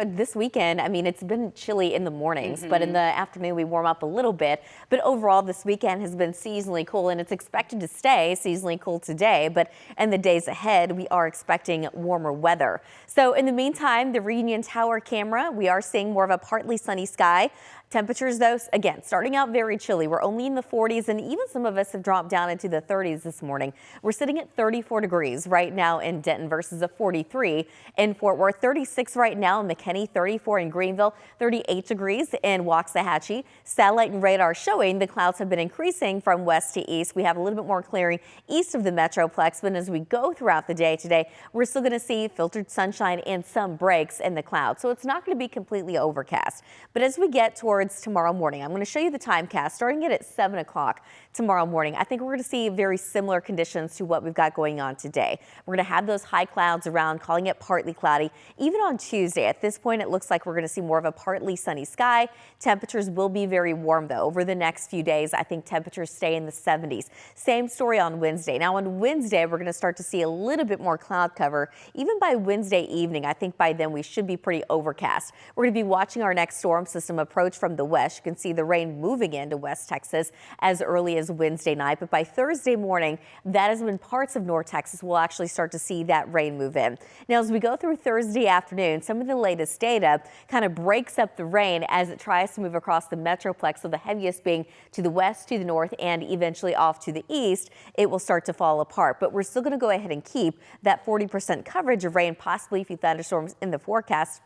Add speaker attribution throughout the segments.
Speaker 1: This weekend, I mean, it's been chilly in the mornings, but in the afternoon we warm up a little bit. But overall, this weekend has been seasonally cool, and it's expected to stay seasonally cool today. But in the days ahead, we are expecting warmer weather. So in the meantime, the Reunion Tower camera, we are seeing more of a partly sunny sky. Temperatures, though, again, starting out very chilly. We're only in the 40s, and even some of us have dropped down into the 30s this morning. We're sitting at 34 degrees right now in Denton versus a 43 in Fort Worth, 36 right now in McKinney, 34 in Greenville, 38 degrees in Waxahachie. Satellite and radar showing the clouds have been increasing from west to east. We have a little bit more clearing east of the Metroplex, but as we go throughout the day today, we're still going to see filtered sunshine and some breaks in the clouds. So it's not going to be completely overcast. But as we get towards tomorrow morning, I'm going to show you the timecast starting at 7 o'clock tomorrow morning. I think we're going to see very similar conditions to what we've got going on today. We're going to have those high clouds around, calling it partly cloudy. Even on Tuesday, at this point, it looks like we're going to see more of a partly sunny sky. Temperatures will be very warm, though. Over the next few days, I think temperatures stay in the 70s. Same story on Wednesday. Now, on Wednesday, we're going to start to see a little bit more cloud cover. Even by Wednesday evening, I think by then we should be pretty overcast. We're going to be watching our next storm system approach from the west. You can see the rain moving into West Texas as early as Wednesday night, but by Thursday morning, that is when parts of North Texas will actually start to see that rain move in. Now, as we go through Thursday afternoon, some of the latest data kind of breaks up the rain as it tries to move across the Metroplex, so the heaviest being to the west, to the north, and eventually off to the east. It will start to fall apart, but we're still going to go ahead and keep that 40% coverage of rain, possibly a few thunderstorms in the forecast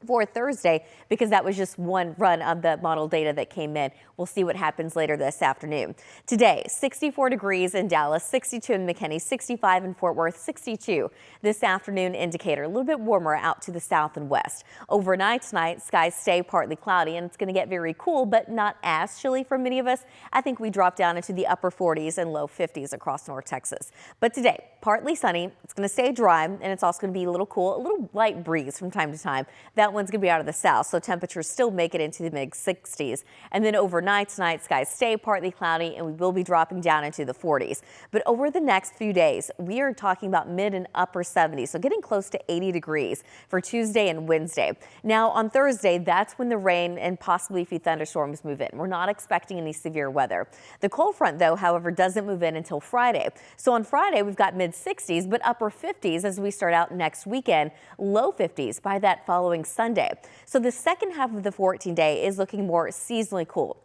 Speaker 1: for Thursday, because that was just one run of the model data that came in. We'll see what happens later this afternoon. Today, 64 degrees in Dallas, 62 in McKinney, 65 in Fort Worth, 62 this afternoon indicator. A little bit warmer out to the south and west. Overnight tonight, skies stay partly cloudy, and it's going to get very cool, but not as chilly for many of us. I think we drop down into the upper 40s and low 50s across North Texas. But today, partly sunny. It's going to stay dry, and it's also going to be a little cool, a little light breeze from time to time. That one's going to be out of the south, so temperatures still make it into the mid 60s. And then overnight tonight, skies stay partly cloudy, and we will be dropping down into the 40s. But over the next few days, we are talking about mid and upper 70s, so getting close to 80 degrees for Tuesday and Wednesday. Now on Thursday, that's when the rain and possibly a few thunderstorms move in. We're not expecting any severe weather. The cold front, though, however, doesn't move in until Friday. So on Friday, we've got mid 60s, but upper 50s as we start out next weekend, low 50s by that following Sunday. So the second half of the 14-day is looking more seasonally cool.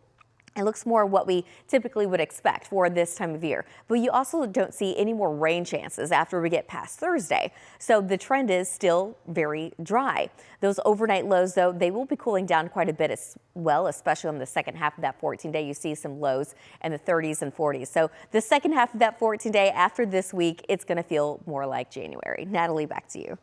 Speaker 1: It looks more what we typically would expect for this time of year, but you also don't see any more rain chances after we get past Thursday. So the trend is still very dry. Those overnight lows, though, they will be cooling down quite a bit as well, especially on the second half of that 14-day. You see some lows in the 30s and 40s. So the second half of that 14-day after this week, it's going to feel more like January. Natalie, back to you.